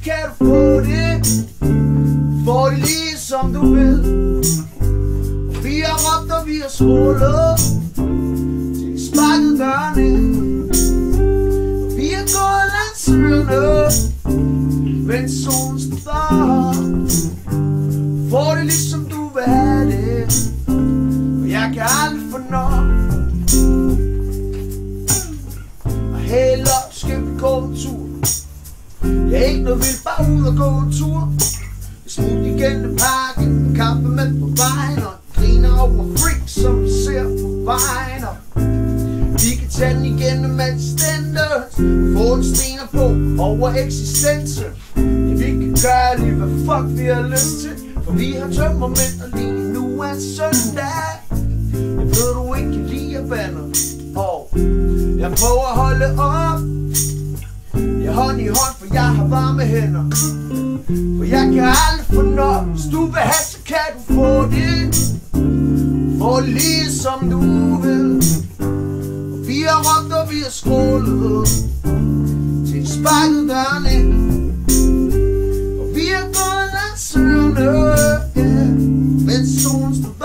kan du få det. Få det lige som du vil. Og vi har råbt og vi har skrålet til sparket dørene. Og vi har gået langs ørerne, mens solen står. Få det lige som du vil have det. Og jeg kan aldrig få nok. Og hey love, skal vi gå en tur? Jeg er ikke noget vildt, bare ud og gå en tur. Vi smut igennem parken, kaffe med på vejen, og griner over freaks, som vi ser på vejen. Og vi kan tage den igennem assistenters og få en stener på over eksistensen. Ja, vi kan gøre lige hvad fuck vi har lyst til, for vi har tømmermænd, og lige nu er søndag. Jeg ved du ikke kan lide at bande, og jeg prøver at holde op. Jeg hånd i hånd, for jeg har varme hænder. For jeg kan aldrig få nok. Hvis du vil have, så kan du få det. Få det lige som du vil. Og vi har råbt og vi har skrålet til sparket dørene. Og vi har gået langs ørerne, mens solen står